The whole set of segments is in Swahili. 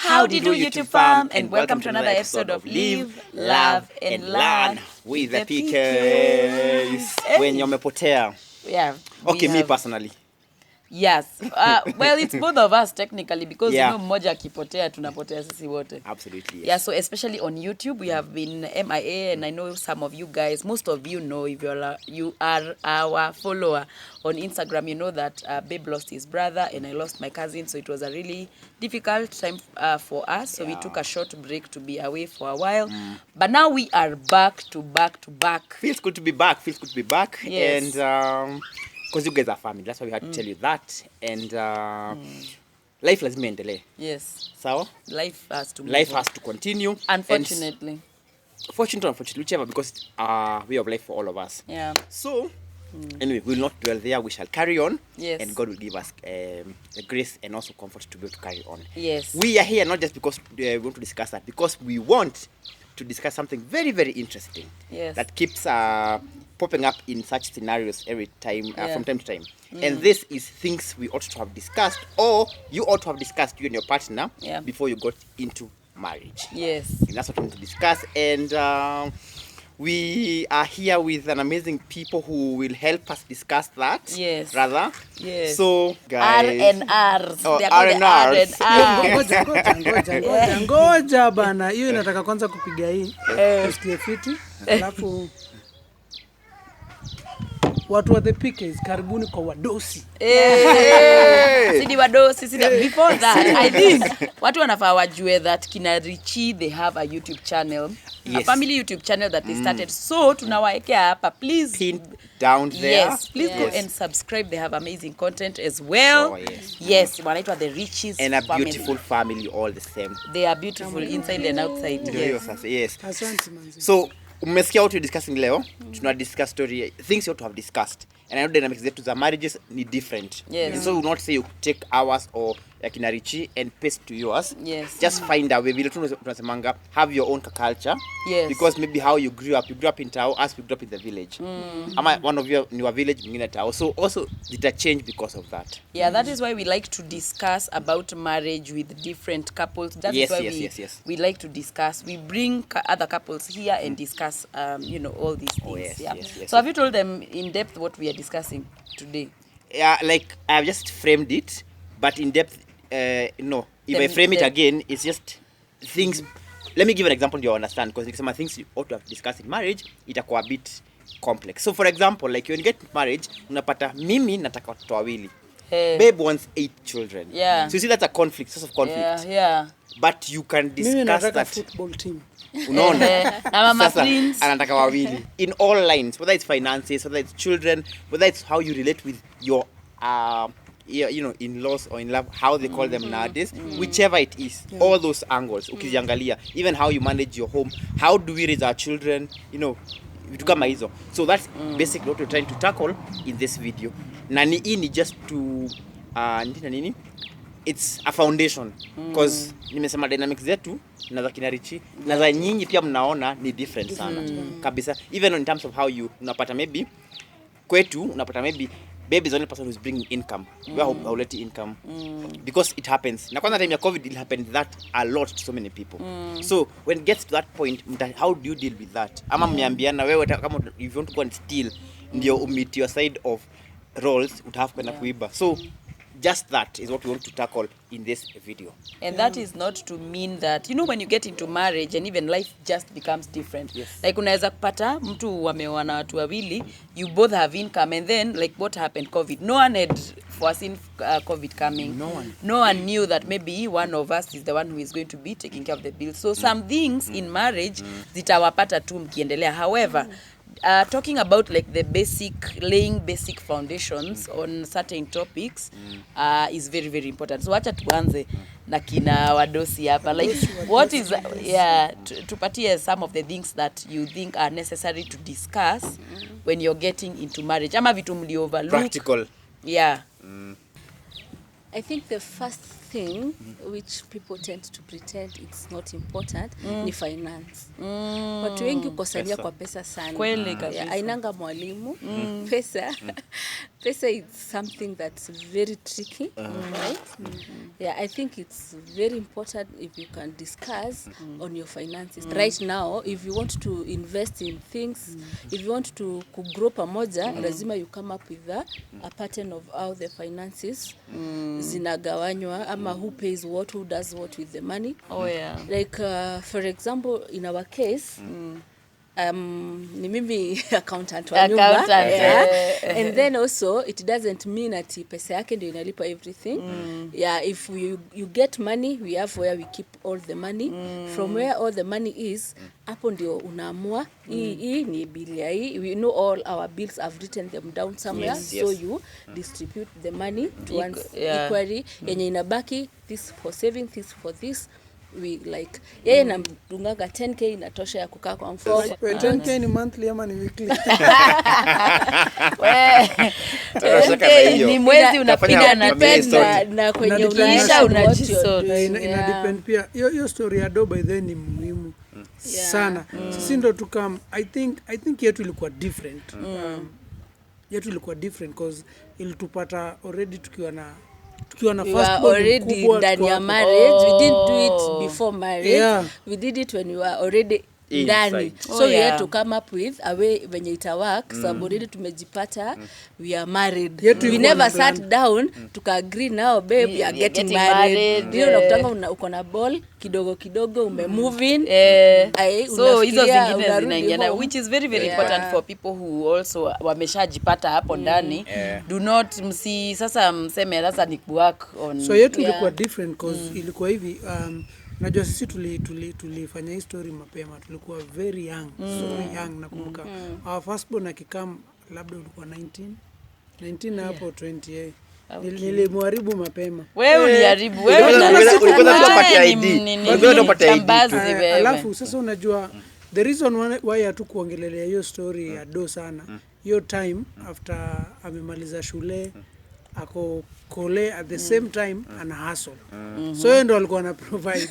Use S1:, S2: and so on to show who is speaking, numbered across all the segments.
S1: How do you do, YouTube fam? And welcome to another episode of Live, Love, and Learn
S2: with the Peekays. When you're mepotea.
S1: Yeah.
S2: Okay, me personally.
S1: Yes. Well, it's both of us technically because you know mmoja akipotea tunapotea sisi wote.
S2: Absolutely. Yes.
S1: Yeah, so especially on YouTube we have been MIA, and I know some of you guys, most of you know, if you are our follower on Instagram, you know that Babe lost his brother and I lost my cousin, so it was a really difficult time for us. So we took a short break to be away for a while. But now we are back to back.
S2: Feels good to be back.
S1: Yes.
S2: And because you guys are family, that's why we had to tell you that. And life lazima endelee.
S1: Yes.
S2: Sawa?
S1: Life has to
S2: continue.
S1: Unfortunately.
S2: Unfortunately, whichever, because way of life for all of us.
S1: Yeah.
S2: So, anyway, we will not dwell there. We shall carry on.
S1: Yes.
S2: And God will give us the grace and also comfort to be able to carry on.
S1: Yes.
S2: We are here not just because we want to discuss that, because we want to discuss something very, very interesting.
S1: Yes.
S2: That keeps popping up in such scenarios every time, from time to time. And this is things we ought to have discussed, or you ought to have discussed, you and your partner, before you got into marriage.
S1: Yes.
S2: And that's what we want to discuss. And we are here with an amazing people who will help us discuss that.
S1: Yes.
S2: Rather.
S1: Yes.
S2: So, guys.
S1: R&Rs.
S2: Oh,
S1: They are called
S2: R&Rs.
S3: Ngoja bana, hiyo inataka kwanza kupiga hii. Usikie fiti. Alafu watu wa the Peekays, karibuni kwa wadosi.
S1: Sidi wadosi. Before that, I think watu wanafaa wajue that kina Richie, they have a YouTube channel.
S2: Yes.
S1: A family YouTube channel that they started. So tunawaekea hapa, please.
S2: Pinned down there.
S1: Yes, please go and subscribe. They have amazing content as well.
S2: Oh, yes.
S1: Yes, wanaitwa the Richies
S2: And a
S1: family.
S2: beautiful family all the same.
S1: They are beautiful inside and outside. Yes.
S2: Yes.
S3: Asante manzi.
S2: So, umesikia what we're discussing leo. Tuna discuss story, things you ought to have discussed. And I know dynamics zetu za marriages ni different.
S1: Yes.
S2: And so we will not say you take ours or yakina Richie and paste to yours.
S1: Yes.
S2: Just find a way. Vile tunasemanga, have your own culture.
S1: Yes.
S2: Because maybe how you grew up in Tao, us we grew up in the village. Ama one of you in your village, mwingine Tao. So also it change because of that.
S1: Yeah, that is why we like to discuss about marriage with different couples. That is why we like to discuss. We bring other couples here and discuss, all these things.
S2: Oh, yes, yes.
S1: So have you told them in depth what we are discussing today?
S2: Yeah, like I've just framed it, but in depth, no. If I frame it again, it's just things. Let me give an example you understand, because some things you ought to have discussed in marriage, itakuwa a bit complex. So for example, like when you get marriage, unapata mimi nataka watoto wawili. Babe wants 8 children.
S1: Yeah.
S2: So you see that's a conflict, source of conflict.
S1: Yeah.
S2: But you can discuss
S3: Mimi nataka
S2: that.
S3: football team.
S2: Unaona?
S1: Na mama
S2: Sasa,
S1: Prince.
S2: anataka wawili. In all lines, whether it's finances, whether it's children, whether it's how you relate with your in-laws or in love, how they call them nowadays, whichever it is, all those angles, ukiziangalia, even how you manage your home, how do we raise our children, vitu kama hizo. So that's basically what we're trying to tackle in this video. Na hii ni just to nini? It's a foundation, because nimesema dynamics zetu na za kina Richie na za nyinyi pia mnaona ni different sana kabisa, even in terms of how you unapata maybe kwetu unapata maybe baby is the only person who's bringing income. We are already income because it happens. Na kwanza time ya COVID it happened that a lot to so many people. So when it gets to that point, how do you deal with that? Ama mmeambiana wewe kama if you want to go and steal ndio umit your side of roles utahave kwenda kuiba. So just that is what we want to tackle in this video.
S1: And that is not to mean that, when you get into marriage and even life just becomes different.
S2: Yes.
S1: Like unaweza kupata mtu wameoana watu wawili, you both have income, and then like what happened, COVID. No one had foreseen COVID coming. No one knew that maybe one of us is the one who is going to be taking care of the bills. So some things in marriage zitawapata tu mkiendelea. However, talking about like laying basic foundations on certain topics is very, very important. So acha tuanze na kina wadosi hapa. Like what is tupatie some of the things that you think are necessary to discuss when you're getting into marriage. Ama vitu mli overlook.
S2: Practical.
S1: Yeah.
S4: I think the first thing which people tend to pretend it's not important ni finance. Watu wengi ukosania kwa pesa sana.
S1: Kweli kabisa.
S4: Ainanga mwalimu. Pesa is something that's very tricky, right? Yeah, I think it's very important if you can discuss on your finances. Right now, if you want to invest in things, if you want to grow pamoja, lazima you come up with a pattern of how the finances zinagawanywa, ama who pays what, who does what with the money.
S1: Oh yeah.
S4: Like for example, in our case, ni mimi accountant wa nyumba. And then also it doesn't mean ati pesa yake ndio inalipa everything. Yeah, if you get money, we have where we keep all the money. From where all the money is, hapo ndio unaamua hii ni bill ya hii. We know all our bills, I've written them down somewhere. So you distribute the money to one equally. Yenye inabaki, this for saving, this for this. We like yeye namdungaga 10k inatosha ya kukaa kwa mfuko.
S3: 10k ni monthly ama ni weekly?
S1: Ni mwezi unapiga na pesa
S4: na kwenye
S3: unaisha
S4: unajisort.
S3: Ina depend pia. Hiyo story ya do by then ni muhimu sana. Sisi ndo tukam I think yetu ilikuwa different. Yetu ilikuwa different because ilitupata already tukiwa na first
S4: already ndani ya marriage. We didn't do it before marriage. We did it when we were already ndani. So we had to come up with a way venye ita work. Sababu already tumejipata, we are married. We never sat down tuka agree now babe we are getting married. Ndio unakutanga uko na ball kidogo umemoving.
S1: So hizo zingine zinaingia, which is very very important for people who also wameshajipata hapo ndani. Do not sasa mseme sasa ni work on.
S3: So yetu ilikuwa different cause ilikuwa hivi najua sisi tulifanya hii story mapema, tulikuwa very young, so young nakumbuka. Our first born akikam labda ulikuwa 19 hapo 20. Nilimharibu mapema.
S1: Wewe uliharibu.
S2: Ulikuwa unapata ID. Ulikuwa unapata ID.
S3: Alafu sasa unajua the reason why hatukuongelelea hiyo story ya do sana. Hiyo time after amemaliza shule ako kole at the same time ana hustle. So yeye ndo alikuwa na provide.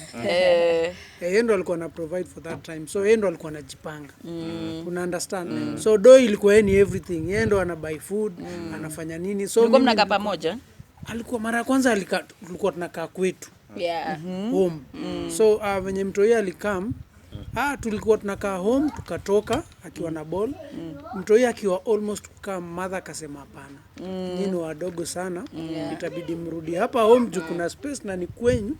S3: Yeye ndo alikuwa na provide for that time. So yeye ndo alikuwa anajipanga. Una understand? So do ilikuwa ni everything. Yeye ndo ana buy food, anafanya nini. So
S1: mlikuwa mnakaa pamoja?
S3: Alikuwa mara ya kwanza tulikuwa tunakaa kwetu. Home. So venye mtoi alikam tulikuwa tunakaa home, tukatoka akiwa na ball. Mtoi akiwa almost kukaa, mother akasema hapana. Nyinyi wadogo sana, itabidi mrudi hapa home juu kuna space na ni kwenyu,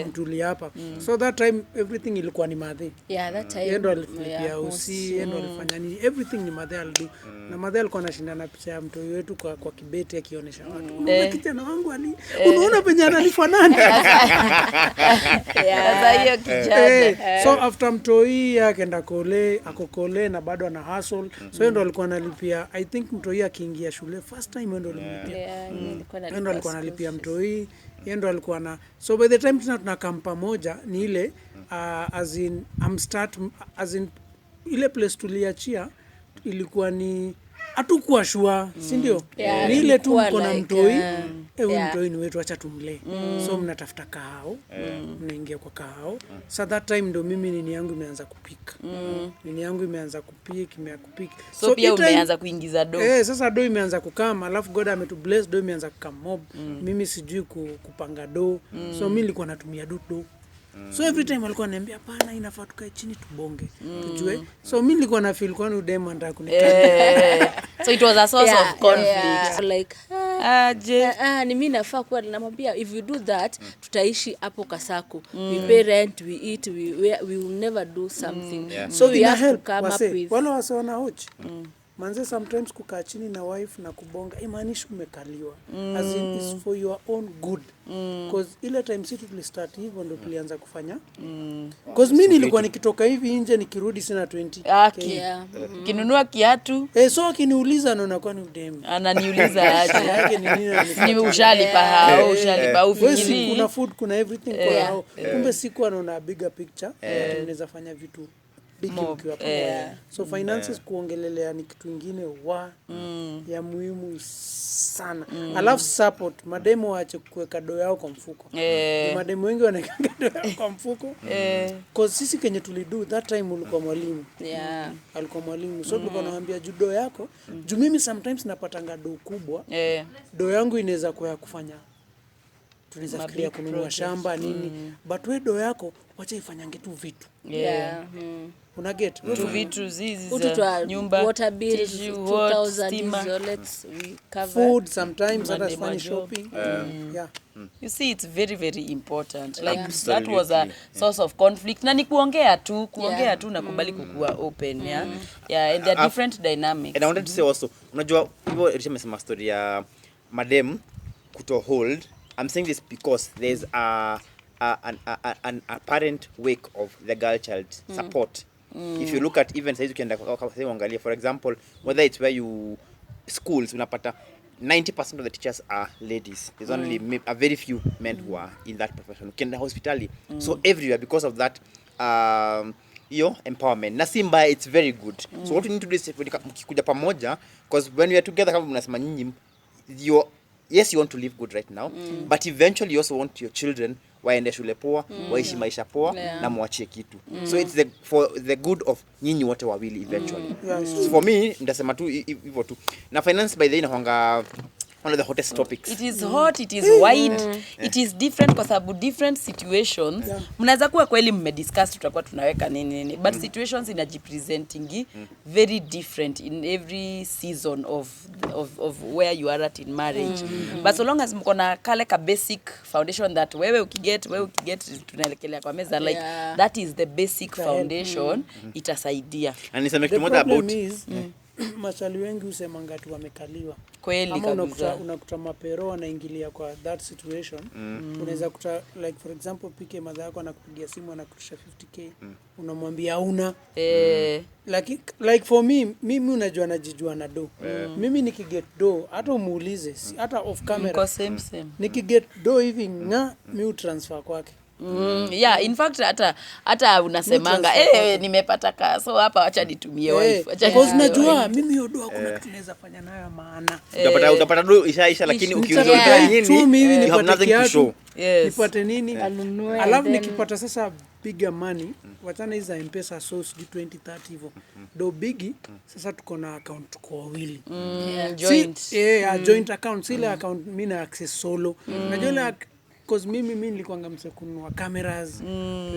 S3: mtuli hapa. So that time everything ilikuwa ni mother.
S4: That time.
S3: Yeye ndo alifanya usi, yeye ndo alifanya nini, everything ni mother alido. Na mother alikuwa anashindana picha ya mtoi wetu kwa kibeti akionyesha watu. Unaona kijana wangu unaona penye ananifanana.
S1: Sasa hiyo kijana.
S3: So after mtoi akaenda kole na bado ana hustle. So yeye ndo alikuwa analipia, I think mtoi akiingia shule first time yeye ndo alimlipia. Yeye ndo alikuwa analipia mtoi, yeye ndo alikuwa na. So by the time tunakaa pamoja ni ile as in ile place tuliachia ilikuwa ni hatukuwa sure, si ndio? Ni ile tu mko na mtoi, mtoi ni wetu, acha tumlee. So mnatafuta kahao, mnaingia kwa kahao. So that time ndo mimi nini yangu imeanza kupika. Nini yangu imeanza kupika.
S1: So pia umeanza kuingiza do.
S3: Sasa do imeanza kukama, alafu God ametubless, do imeanza kukama mob. Mimi sijui kupanga do. So mimi nilikuwa natumia do. So every time alikuwa ananiambia hapana, inafaa tukae chini tubonge, tujue. So mimi nilikuwa na feel kwani udem anataka kunikana.
S1: So it was a source of conflict.
S4: So like ni mimi nafaa kuwa namwambia if you do that tutaishi hapo Kasaku. We pay rent, we eat, we will never do something. So we have to come up with
S3: wale wasiona hochi. Manze sometimes kukaa chini na wife na kubonga imaanishi umekaliwa. As in is for your own good. Because ile time sisi tulistart hivyo ndo tulianza kufanya. Because mimi nilikuwa nikitoka hivi nje nikirudi sina 20.
S1: Kinunua kiatu.
S3: So akiniuliza naona kwa ni udem.
S1: Ananiuliza aje.
S3: Yake ni nini?
S1: Ni ushalipa hao, ushalipa ufikiri.
S3: Kuna food, kuna everything kwa hao. Kumbe siku anaona bigger picture. Tunaweza fanya vitu bigi mkiwa pamoja. So finances kuongelelea ni kitu ingine ya muhimu sana. Alafu support, mademo waache kuweka do yao kwa mfuko. Mademo wengi wanaweka do yao kwa mfuko. Cause sisi kenye tulido that time ulikuwa mwalimu. Alikuwa mwalimu. So tulikuwa naambia judo yako, juu mimi sometimes napatanga do kubwa. Do yangu inaweza kuwa ya kufanya. Tunaweza fikiria kununua shamba nini, but we do yako wacha ifanyange tu vitu. Una get
S1: tu vitu zizi
S4: za
S1: nyumba,
S4: water bill,
S1: tissue,
S4: 2000 let's we cover
S3: food sometimes, hata fanya shopping.
S1: You see, it's very very important. Like that was a source of conflict. Na ni kuongea tu na kubali kukua open, and there are different dynamics.
S2: And I wanted to say also, unajua hivyo nimesema story ya madem kuto hold. I'm saying this because there's an apparent wake of the girl child support. If you look at even size you can angalia, for example, whether it's where you schools unapata 90% of the teachers are ladies. There's only a very few men who are in that profession. Ukienda hospitali, so everywhere because of that empowerment. Na si mbaya, it's very good. So what we need to do is mkikuja pamoja, because when we are together kama mnasema nyinyi, yes, you want to live good right now, but eventually you also want your children waende shule poa, waishi maisha poa, na muachie kitu. So it's for the good of nyinyi wote wawili eventually. So for me, ndasema tu hivyo tu. Na finance by the way inakuanga one of the hottest topics.
S1: It is hot, it is wide, it is different kwa sababu different situations. Mnaweza kuwa kweli mmediscuss tutakuwa tunaweka nini, but situations inajipresentingi very different in every season of where you are at in marriage. But so long as mko na kale ka basic foundation that wewe ukiget tunaelekelea kwa meza, like that is the basic foundation, itasaidia.
S2: And niseme kitu moja about
S3: machali wengi usemanga tu wamekaliwa.
S1: Kweli kabisa.
S3: Unakuta mapero wanaingilia kwa that situation. Unaweza kuta like for example pike madha yako anakupigia simu anakutisha 50k. Unamwambia una. Like for me, mimi unajua najijua na do. Mimi nikiget do hata umuulize hata off camera.
S1: Same.
S3: Nikiget do hivi mi transfer kwake.
S1: In fact hata unasemanga nimepata ka, so hapa acha nitumie wife, acha
S3: because najua mimi hiyo doa kuna kitu naweza fanya nayo maana.
S2: Utapata do isha lakini ukiuliza nini
S3: tu mimi nipate
S2: kiatu,
S3: nipate nini alafu nikipata sasa bigger money, wachana hizo M-Pesa source di 20-30 hivyo do bigi, sasa tuko na account tuko wawili joint joint account, sile account mimi na access solo. Najua because mimi nilikuanga mse kununua cameras,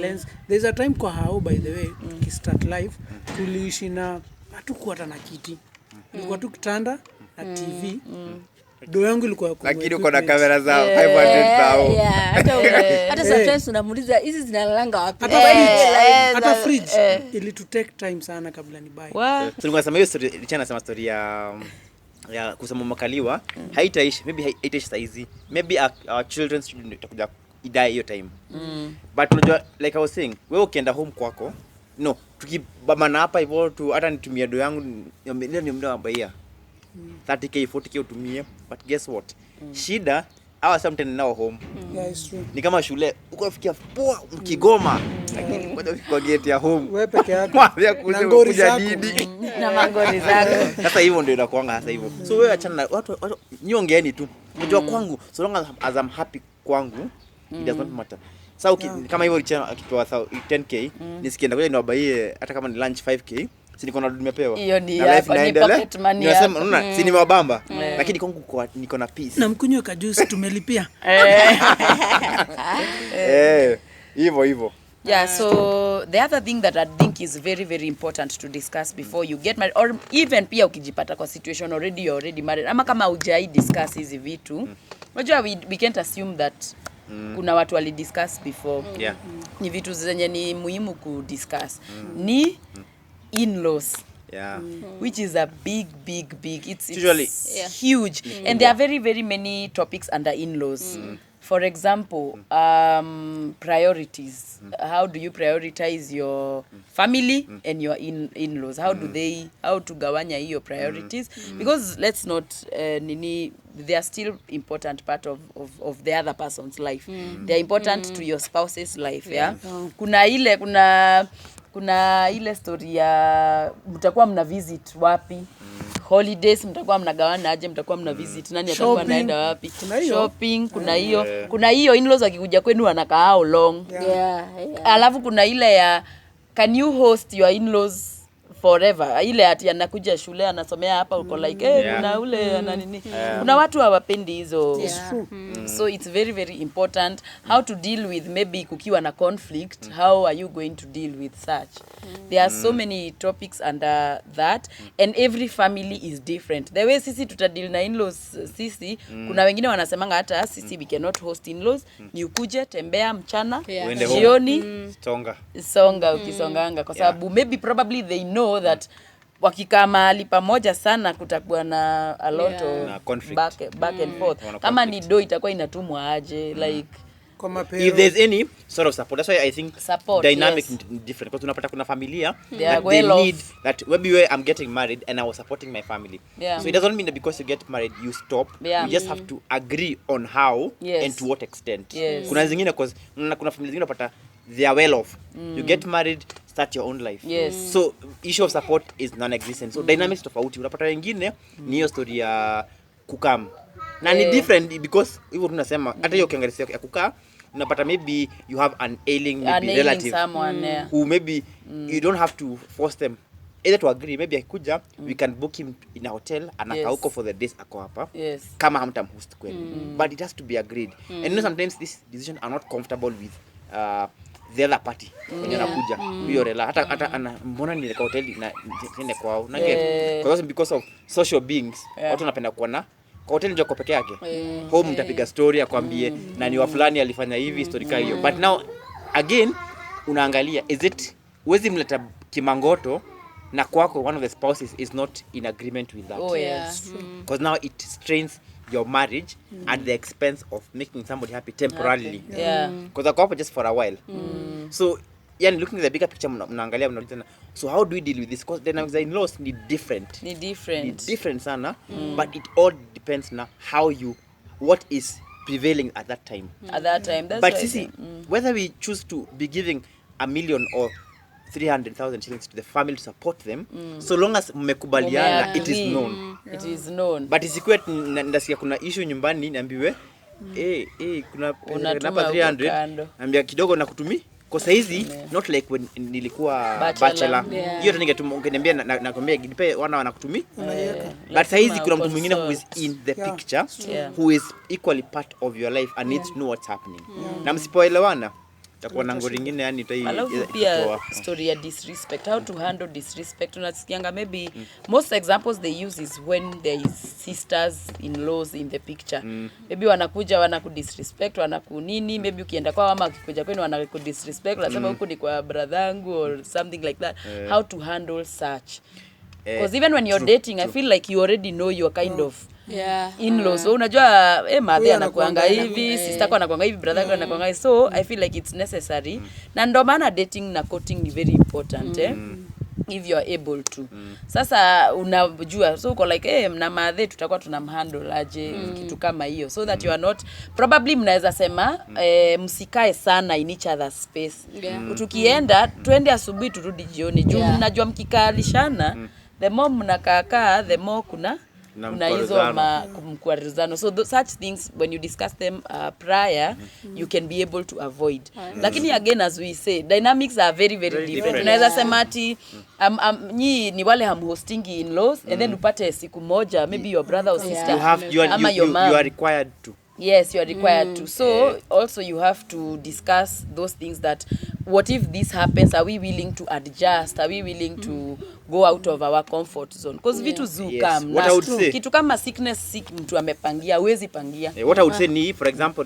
S3: lens. There's a time kwa hao by the way, tukistart live tuliishi na hatukuwa hata na kiti, ilikuwa tu kitanda na TV. Do yangu ilikuwa kwa,
S2: lakini uko na kamera za 500,000.
S4: Hata sometimes unamuuliza hizi zinalalanga wapi?
S3: Hata fridge ili to take time sana kabla ni buy.
S2: So ningesema hiyo story, nasema story ya kusema makaliwa haitaishi, maybe haitaishi saizi, maybe our children student itakuja idai hiyo time. But unajua like I was saying, wewe ukienda home kwako, tukibamana hapa hivyo tu, hata nitumie do yangu ni mda wa baia 30k 40k utumie, but guess what, shida hawa sometimes now home.
S3: It's true.
S2: Ni kama shule uko fikia poa Kigoma, lakini ngoja kwa gate ya home
S3: wewe peke yako
S2: na ngori zako
S1: na mangori zako.
S2: Sasa hivyo ndio inakuanga sasa hivyo. So wewe achana watu nyongeeni tu. Unajua kwangu, so long as I'm happy kwangu, it does not matter. Sasa kama hivyo akipewa 10k, nisikienda ngoja niwabaie hata kama ni lunch 5k, si niko na nimepewa.
S1: Hiyo ni pocket money.
S2: Unasema unaona, si ni mabamba, lakini kwangu niko na peace.
S3: Na mkunywe ka juice tumelipia.
S2: Hivyo.
S1: Yeah, so the other thing that I think is very very important to discuss before you get married, or even pia ukijipata kwa situation you're already married, ama kama hujai discuss hizi vitu, unajua we can't assume that kuna watu wali discuss before. Ni vitu zenye ni muhimu ku discuss. Ni in-laws. Which is a big it's huge. And there are very very many topics under in-laws. For example, priorities. How do you prioritize your family and your in-laws? How to gawanya your priorities? Because let's not they are still important part of the other person's life. They are important to your spouse's life, Kuna kuna ile story ya mtakuwa mna visit wapi, holidays mtakuwa mnagawana aje, mtakuwa mna visit nani atakuwa anaenda wapi, shopping, kuna hiyo in-laws akikuja kwenu wanakaa how long. Alafu kuna ile ya can you host your in-laws forever, ile ati anakuja shule anasomea hapa uko like kuna ule na nini. Kuna watu hawapendi hizo. So it's very very important how to deal with maybe kukiwa na conflict, how are you going to deal with such. There are so many topics under that and every family is different. The way sisi tutadeal na in-laws sisi, kuna wengine wanasemanga hata sisi we cannot host in-laws, ni ukuje tembea mchana, jioni songa ukisonganga kwa sababu maybe probably they know that wakikaa mahali pamoja sana kutakuwa na a lot of back and forth. Kama ni do itakuwa inatumwa aje like
S2: if there's any sort of support. That's why I think dynamic different, because unapata kuna familia that they need that maybe I'm getting married and I was supporting my family. So it doesn't mean that because you get married you stop. You just have to agree on how and to what extent. Kuna zingine because kuna familia zingine unapata they are well off. You get married, start your own life. So issue of support is non-existent. So dynamics tofauti. Unapata wengine ni hiyo story ya kukam. Na ni different because hivyo tunasema hata hiyo kiangalia ya kukaa unapata maybe you have an ailing relative
S1: someone,
S2: who maybe you don't have to force them either to agree. Maybe akikuja we can book him in a hotel anakaa huko for the days ako hapa kama hamtamhost kweli. But it has to be agreed. And you know sometimes these decisions are not comfortable with the other party when anakuja hiyo rela hata mbona nileka hoteli na niende kwao na get because of social beings watu wanapenda kuona kwa hoteli ndio peke yake. Home mtapiga story akwambie na ni wa fulani alifanya hivi story kama hiyo. But now again unaangalia is it wezi mleta kimangoto na kwako one of the spouses is not in agreement with that. Because now it strains your marriage at the expense of making somebody happy temporarily. Because ako hapo just for a while. So yani looking at the bigger picture mnaangalia mnaulizana so how do we deal with this, because then in-laws ni different sana. But it all depends na how you what is prevailing at that time.
S1: That's
S2: but sisi whether we choose to be giving $1 million or 300,000 shillings to the family to support them, so long as mmekubaliana it is known. But isikuwe ndasikia kuna issue nyumbani niambiwe kuna namba 300 naambia kidogo na kutumi kwa saizi not like when nilikuwa bachelor. Hiyo ungeniambia na kwambia nipe wana wanakutumi. But saizi kuna mtu mwingine who is in the picture who is equally part of your life and needs to know what's happening. Na msipoelewana takuwa na ngori nyingine yani
S1: pia story ya disrespect, how to handle disrespect. Unasikianga maybe most examples they use is when there is sisters in-laws in the picture. Maybe wanakuja wanakudisrespect wanakunini, maybe ukienda kwa mama akikuja kwenu wanakudisrespect unasema huko ni kwa brother or something like that. How to handle such, because even when you're dating I feel like you already know your kind of in-laws. So unajua mother anakuanga hivi, sister yako anakuanga hivi, brother yako anakuanga hivi. So I feel like it's necessary. Na ndo maana dating na courting ni very important if you are able to. Sasa unajua so uko like na mother tutakuwa tunamhandle aje kitu kama hiyo, so that you are not probably mnaweza sema msikae sana in each other space. Tukienda twende asubuhi turudi jioni. Juu mnajua mkikalishana the more mnakaa the more kuna hizo mkwaruzano. So such things when you discuss them prior you can be able to avoid. Lakini again as we say dynamics are very very different. Unaweza sema ati ni wale hostingi in-laws and then upate siku moja maybe your brother or sister
S2: you are required to.
S1: Yes, you are required to. So also you have to discuss those things that what if this happens, are we willing to adjust, are we willing to go out of our comfort zone, because vitu come kitu kama sickness mtu amepangia huwezi pangia.
S2: What I would say ni for example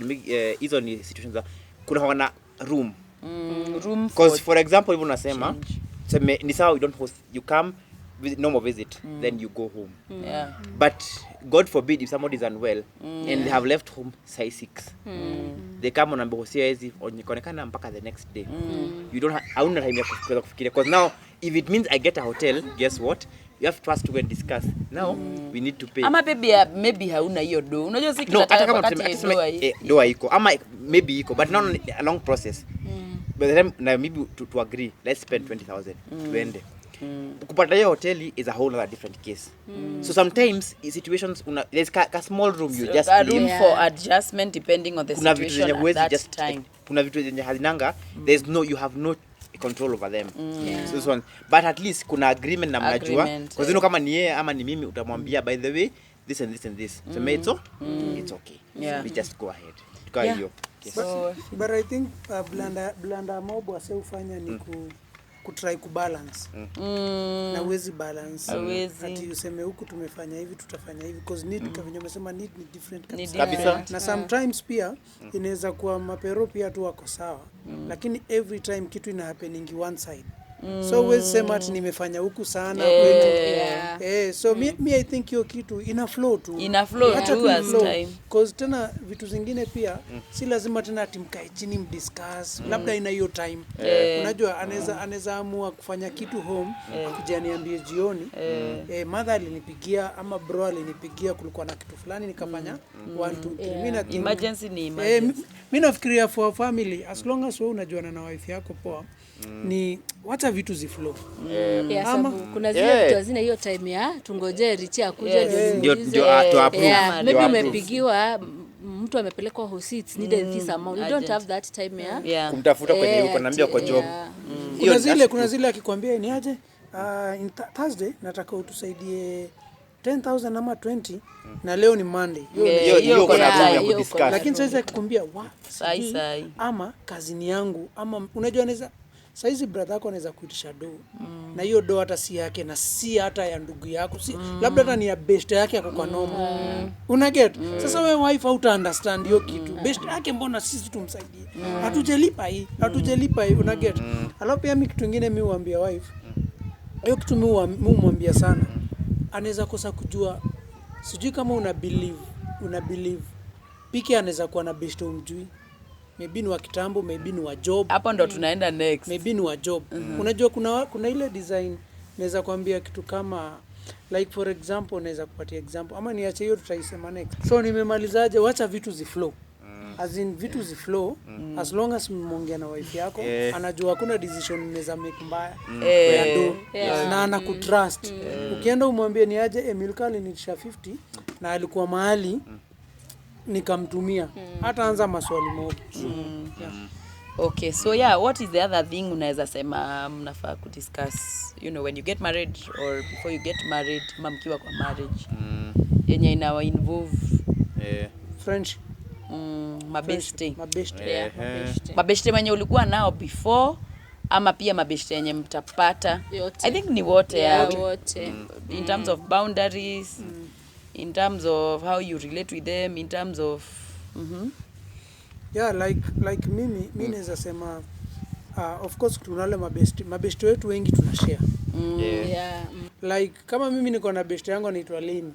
S2: hizo ni situations za kuna wana room because for example even unasema sema ni sawa you don't host, you come visit, normal visit then you go home. But God forbid if somebody is unwell and they have left home size 6 they come on and bohosia hizi onekana mpaka the next day. You don't hauna time ya kufikiria, because now if it means I get a hotel, guess what, you have to go and discuss. Now we need to pay.
S1: Ama maybe hauna hiyo do. Unajua sisi
S2: hata kama doa iko ama maybe iko but not a long process. by the time na maybe to agree let's spend 20,000 tuende kupata hiyo hoteli is a whole other different case. So sometimes in situations there's a small room you just
S1: a room for adjustment depending on the situation at that
S2: just
S1: time.
S2: Kuna vitu zenye hazinanga there's no you have no control over them. So this one, but at least kuna agreement na mnajua because kama ni yeye ama ni mimi utamwambia by the way this and this and this so it's okay, we just go ahead tukae hiyo.
S3: So, but I think blanda mob wase ufanya ni kutry kubalance na uwezi balance ati useme huku tumefanya hivi tutafanya hivi because need kama umesema need ni different
S2: kabisa.
S3: Na sometimes pia inaweza kuwa mapero pia tu wako sawa lakini every time kitu ina happening one side. So uwezi sema ati nimefanya huku sana kwetu. So me I think hiyo kitu ina flow tu
S1: as time
S3: because tena vitu zingine pia si lazima tena ati mkae chini mdiscuss labda ina hiyo time. Unajua anaweza amua kufanya kitu home akija niambie jioni mother alinipigia ama bro alinipigia kulikuwa na kitu fulani nikafanya 1 2 3
S1: emergency ni emergency.
S3: Mimi nafikiria for family as long as wewe unajuana na wife yako poa ni wacha vitu ziflow.
S4: Sababu kuna zile vitu hazina hiyo time ya tungoje richi akuje
S2: ndio to approve.
S4: Maybe umepigiwa mtu amepelekwa hospitali needed this amount, you don't have that time ya
S2: kumtafuta kwenye uko naambia kwa job.
S3: Kuna zile akikwambia ni aje in Thursday nataka utusaidie 10,000 ama 20 na leo ni Monday.
S2: Hiyo kuna time ya kudiscuss.
S3: Lakini sasa akikwambia
S1: sai
S3: ama kazini yangu ama unajua anaweza saizi brother yako anaweza kuitisha do na hiyo do hata si yake na si hata ya ndugu yako si labda hata ni ya best yake yako kwa noma una get sasa wewe wife hauta understand hiyo kitu best yake mbona sisi tumsaidie hatujalipa hii una get alafu pia mimi kitu kingine mimi huambia wife hiyo kitu mimi humwambia sana anaweza kosa kujua sijui kama una believe Piki anaweza kuwa na best umjui maybe ni wa kitambo maybe ni wa job
S1: hapo ndo tunaenda next
S3: maybe ni wa job unajua kuna ile design naweza kuambia kitu kama like for example naweza kupatia example ama niache hiyo tutaisema next. So nimemalizaje wacha vitu ziflow as in vitu ziflow as long as mmeongea na wife yako anajua hakuna decision unaweza make mbaya na anakutrust ukienda umwambie ni aje Emilka alinitisha 50 na alikuwa mahali nikamtumia hata anza maswali moja.
S1: Okay, so what is the other thing unaweza sema mnafaa kudiscuss when you get married or before you get married mkiwa kwa marriage yenye ina involve
S3: friendship
S1: mabeshte wenye ulikuwa nao before ama pia mabeshte yenye mtapata yote. I think ni wote wote in terms of boundaries in terms of how you relate with them in terms of
S3: like mimi naweza sema of course kuna wale mabeshte wetu wengi tunashare like kama mimi niko na beshte yangu anaitwa Leni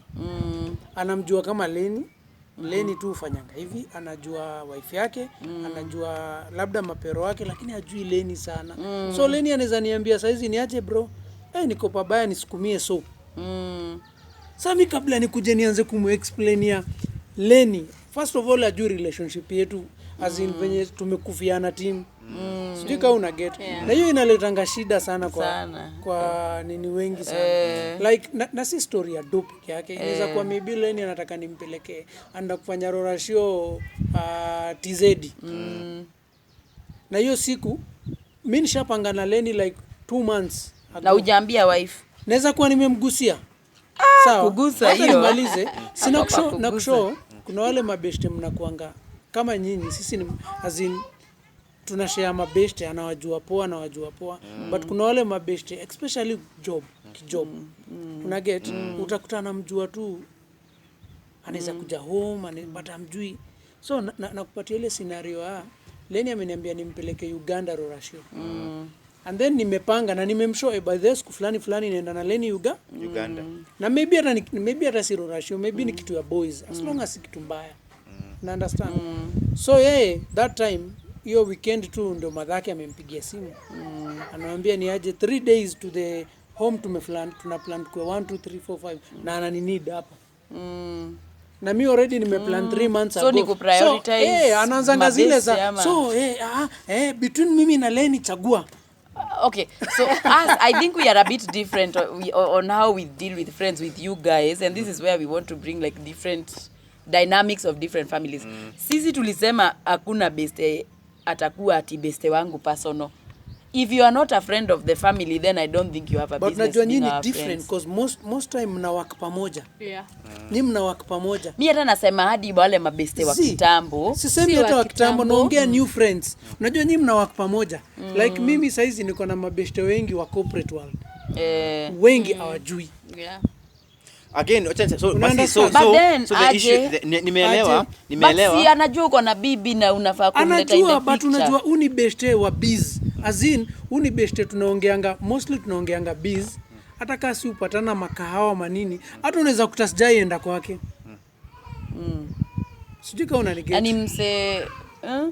S3: anamjua kama Leni tu ufanyanga hivi anajua wife yake anajua labda mapero wake lakini hajui Leni sana so Leni anaweza niambia saizi niache bro niko pabaya nisukumie so sasa mimi kabla nikuje nianze kumexplainia Leni first of all ajue relationship yetu as in venye tumekufiana team sijui kama una get na hiyo inaletanga shida sana kwa nini wengi sana like na si story ya dope yake inaweza kuwa maybe Leni anataka nimpelekee anda kufanya rora show TZ na hiyo siku mimi nishapanga na Leni like 2 months ago.
S1: Na hujaambia wife
S3: naweza kuwa nimemgusia sawa
S1: kugusa hiyo
S3: nimalize sina kushow kuna wale mabeshte mnakuanga kama nyinyi sisi ni as in tunashare mabeshte anawajua poa but kuna wale mabeshte especially job una get utakutana mjua tu anaweza kuja home but amjui so nakupatia ile scenario Leni ameniambia nimpeleke Uganda Rorashio and then nimepanga na nimemshow by the siku fulani naenda na Leni Uganda na maybe hata si Rorashio maybe ni kitu ya boys as long as kitu mbaya na understand so that time hiyo weekend tu ndio madhaki amempigia simu anamwambia ni aje 3 days to the home tuna plan kwa 1 2 3 4 5 na anani need hapa na mi already nimeplan 3 months
S1: So
S3: ago.
S1: ni kuprioritize
S3: anaanzanga zile za
S1: mabeste
S3: so between mimi na Lenny chagua.
S1: Okay, so as I think we are a bit different on how we deal with friends with you guys, and this is where we want to bring like different dynamics of different families. Sisi tulisema hakuna beste atakuwa ati beste wangu personal. If you are not a friend of the family, then I don't think you have a
S3: But
S1: business
S3: najua
S1: being
S3: nyinyi
S1: our
S3: different
S1: friends.
S3: because most time mna work pamoja.
S4: Yeah.
S3: Ni mna work pamoja.
S1: Mi hata nasema hadi wale mabeste wa kitambo.
S3: Sisemi
S4: Si
S3: hata
S4: wa
S3: wa kitambo,
S4: kitambo.
S3: naongea new friends. Unajua nyinyi mna work pamoja. Like mimi saizi niko na mabeste wengi wa corporate world. Wengi hawajui.
S4: Yeah.
S2: Again, so
S3: Understand?
S1: But then,
S2: the
S1: aje-
S2: issue nimeelewa.
S1: But si anajua uko na bibi na unafaa kumleta in the
S3: Anajua but
S1: picture.
S3: unajua uni beste wa biz. As in uni beste tunaongeanga mostly tunaongeanga biz. Hata kama si upatana makahawa manini, hata unaweza kutasijai enda kwake. Sijui kama unaniget.
S1: Yani mse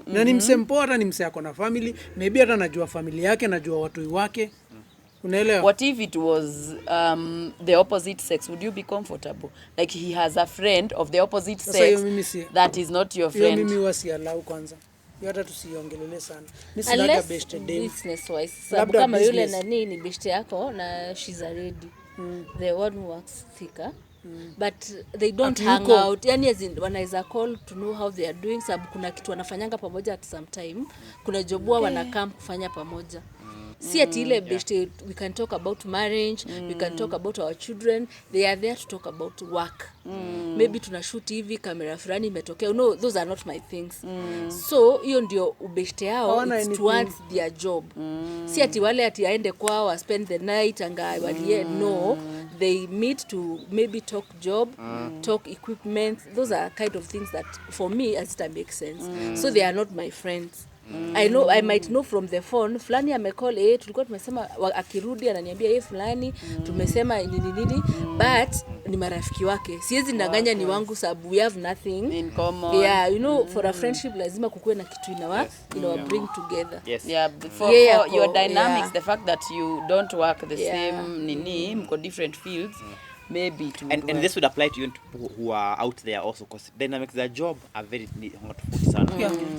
S3: Na ni mse mpoa, hata ni mse ako na family, maybe hata najua family yake, najua watu wake. Unaelewa?
S1: what if it was the opposite sex? Would you be comfortable? Like he has a friend of the opposite
S3: Sasa hiyo
S1: sex
S3: mimi si-
S1: that is not your
S3: Hiyo
S1: friend.
S3: mimi wasialau kwanza. Hiyo hata tusiongelele sana. Ni sinaga
S4: Unless
S3: best dem.
S4: business wise. Sababu
S3: Labda
S4: kama yule
S3: business.
S4: nani ni best yako na she's a lady. The one who works thicker. But they don't
S3: Ati
S4: hang
S3: yuko-
S4: out. Yani as in, wanaweza call to know how they are doing. Sababu kuna kitu wanafanyanga pamoja at some time. Kuna jobua wanakam kufanya pamoja. Si ati ile best, we can talk about marriage, we can talk about our children. They are there to talk about work. Maybe tunashoot hivi, kamera fulani imetokea. No, those are not my things. So hiyo ndio ubeshte yao,
S3: Hawana
S4: it's
S3: anything.
S4: towards their job. Si ati wale ati aende kwao spend the night anga walie. No, they meet to maybe talk job, talk equipment. Those are kind of things that for me as it makes sense. So they are not my friends. I might know from the phone fulani amecall, tulikuwa tumesema akirudi ananiambia fulani tumesema nini but ni marafiki wake. Siwezi ndanganya ni wangu sababu we have nothing
S1: In common.
S4: Yeah, you know, for a friendship lazima kukuwe na kitu inawa bring together.
S2: Yes.
S1: Yeah, for your dynamics, the fact that you don't work the same nini, mko different fields, maybe to
S2: And this would apply to you who are out there also, because dynamics their job are very hard.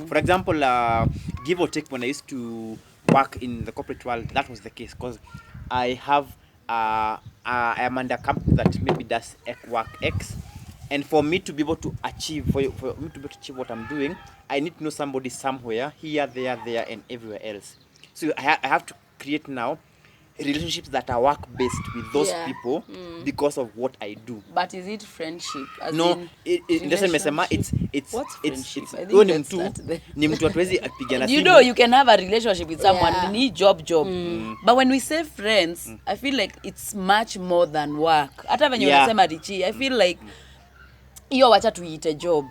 S2: For example, give or take, when I used to work in the corporate world, that was the case, because I have I am under a company that maybe does work X, and for me to be able to achieve for me to be able to achieve what I'm doing, I need to know somebody somewhere, here, there, and everywhere else. So I have to create now relationships that are work based with those people because of what I do.
S1: But is it friendship? As
S2: No,
S1: in
S2: it doesn't mesema it's
S1: What's friendship? I think
S2: wewe ni
S1: let's
S2: mtu
S1: start there.
S2: ni mtu hatuwezi apigana
S1: you know you can have a relationship with someone,
S4: Yeah.
S1: you need job but when we say friends, I feel like it's much more than work. Hata venye unasema Richie, I feel like hiyo wacha tuiite job,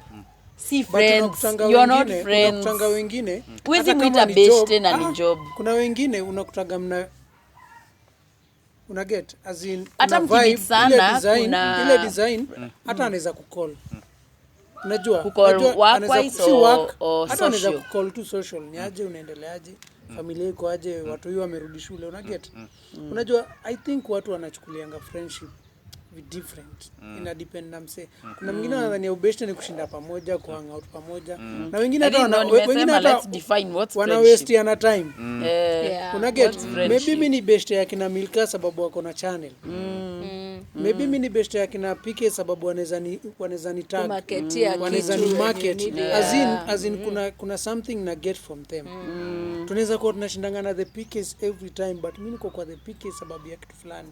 S1: si friends. You are not friends.
S3: Unakutanga wengine
S1: Huwezi
S3: hata kama
S1: muita
S3: ni
S1: beste
S3: job,
S1: na ni job.
S3: Kuna wengine unakutaga una get as in
S1: Hata
S3: kuna vibe,
S1: mkibitsana, kuna-
S3: ile design hata anaweza kucall. Unajua?
S1: Kucall
S3: Unajua,
S1: work
S3: anaweza
S1: wise
S3: si work,
S1: or
S3: hata anaweza
S1: social?
S3: kucall tu social. Ni aje, unaendeleaje? Familia iko aje? Watu hiyo wamerudi shule, una get? Unajua, I think watu wanachukulianga friendship different. Ina depend na mse. Kuna mwingine anadhani ubeshte ni kushinda pamoja, ku hang out pamoja. Na wengine hata wengine hata
S1: let's define what's
S3: wana
S1: friendship.
S3: waste ana time.
S4: Yeah.
S3: Una get?
S1: What's friendship?
S3: Maybe mimi ni beshte ya kina Milka sababu wako na channel. Maybe mimi ni beshte ya kina Peekays sababu wanaweza ni tag.
S4: Kumarketia
S3: Wanaweza
S4: kitu
S3: ni
S4: yenye
S3: market.
S4: need,
S3: As in kuna something na get from them. Tunaweza kuwa tunashindana na the Peekays every time, but mimi niko kwa the Peekays sababu ya kitu fulani.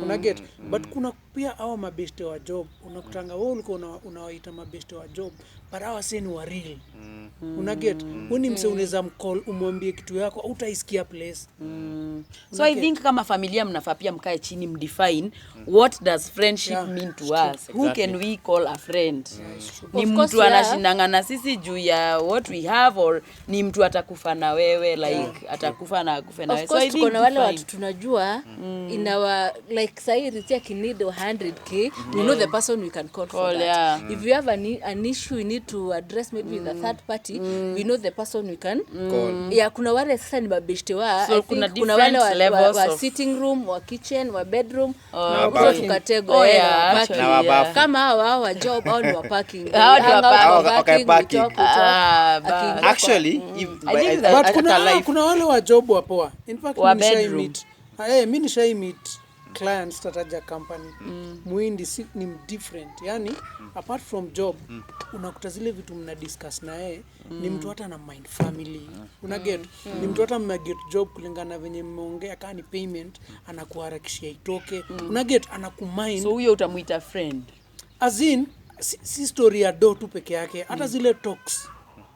S3: Una get? But kuna pia hao mabeshte wa job. Unakutanga wewe ulikuwa unawaita mabeshte wa job, but hawa si ni wa real. Una get? Uni mse unaweza mcall umwambie kitu yako au utaisikia place.
S1: So I think kama familia mnafaa pia mkae chini mdefine what does friendship mean to us. Who can we call a friend? Ni
S4: Of course,
S1: mtu anashindana na sisi juu ya what we have, or ni mtu atakufa na wewe like atakufa na akufe na wewe.
S4: Of
S1: So I
S4: course
S1: think
S4: tuko na wale
S1: define.
S4: watu tunajua in our like say Richie can need 100k, we know the person we can call for that.
S1: Yeah.
S4: If you have an issue you need need to address maybe the third party, we know the person we can
S2: Call.
S4: yeah, kuna wale sasa ni mabeshte wa
S1: So
S4: I
S1: kuna
S4: think kuna wale
S1: different levels
S4: wa
S1: of-
S4: sitting room, wa kitchen, wa bedroom,
S2: Na
S4: hizo
S2: parking.
S4: tukategwa
S1: Oh,
S4: na
S1: yeah,
S4: wa
S1: actually,
S4: parking.
S2: Na wa bafu.
S4: Kama hawa wa job au ni wa parking.
S1: Hao ni wa
S4: Hang out
S1: parking.
S4: kwa
S2: Okay, parking.
S4: we talk.
S1: Ah,
S4: Akiingia kwa-
S2: Actually,
S1: I think
S2: I-
S1: that-
S3: But kuna,
S1: hata life.
S3: kuna wale wa job wa poa. In fact,
S1: Wa
S3: mimi nishai
S1: bedroom.
S3: meet. Mimi nishai meet clients tataja company. Muhindi si, ni different. Yani apart from job, unakuta zile vitu mna discuss na yeye, ni mtu hata na mind family. Una get? Ni mtu hata mna get job kulingana na venye mmeongea kama ni payment, anakuharakishia itoke. Una get? Anakumind.
S1: So huyo utamuita friend.
S3: As in, si story ya do tu peke yake, hata zile talks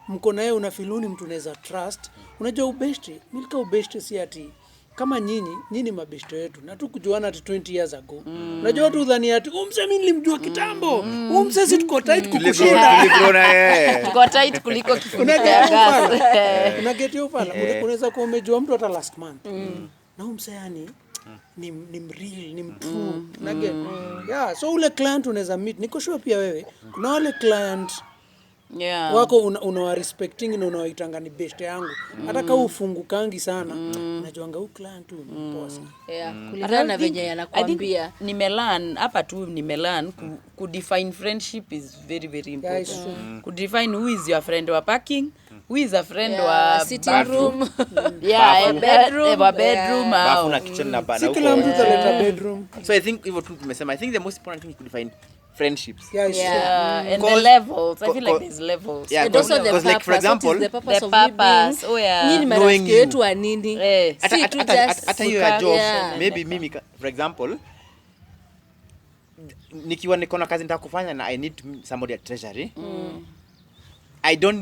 S3: mko naye unafiluni mtu unaweza trust. Unajua ubeshte, milika ubeshte si ati kama nyinyi mabeshte wetu na tu kujuana ati 20 years ago. Unajua watu udhani ati umse mimi nilimjua kitambo. Umse si tuko tight kukushinda.
S2: Tuligrona yeye.
S1: Tuko tight kuliko kifuniko ya
S3: Unaget
S1: gas.
S3: ufala. Unaget ufala. Unaweza kuwa umejua mtu hata last month. Na umse yani ni real, ni true. Unaget? Yeah, so ule client unaweza meet. Niko sure pia wewe. Kuna wale client
S1: Yeah.
S3: wako unawa respecting na unawaitanga ni best yangu. Hata kama ufungukangi sana, unajuanga huyu client tu ni poa sana.
S4: Yeah, kulingana na venye yanakwambia.
S1: Nimelan hapa tu nimelan ku define friendship is very very important.
S3: Yeah, it's true.
S1: Ku define who is your friend wa parking, who is a friend
S4: Yeah,
S1: wa
S4: sitting
S1: bathroom.
S4: room.
S1: Yeah,
S4: Bedroom.
S1: wa bedroom
S2: Bafu
S1: au
S2: na kitchen na bana.
S3: Si kila mtu taleta bedroom.
S2: So I think hivyo tu tumesema. I think the most important thing is to define friendships.
S3: Yeah, it's
S4: Yeah.
S3: true.
S1: and the
S2: Cause-
S1: levels. I feel like
S2: co-
S1: there's levels.
S2: Yeah,
S4: And also the
S2: because like, for
S4: purpose, what
S2: example,
S4: is the purpose
S1: the
S4: of me
S1: purpose,
S4: being,
S1: oh yeah.
S4: nyinyi
S2: Knowing
S4: marafiki
S2: you.
S4: wetu wa nini?
S1: Eh.
S4: Si tu just
S2: hata hiyo ya job,
S4: yeah.
S2: maybe mimi for example nikiwa niko na kazi nataka kufanya na I need to meet somebody at treasury. You don't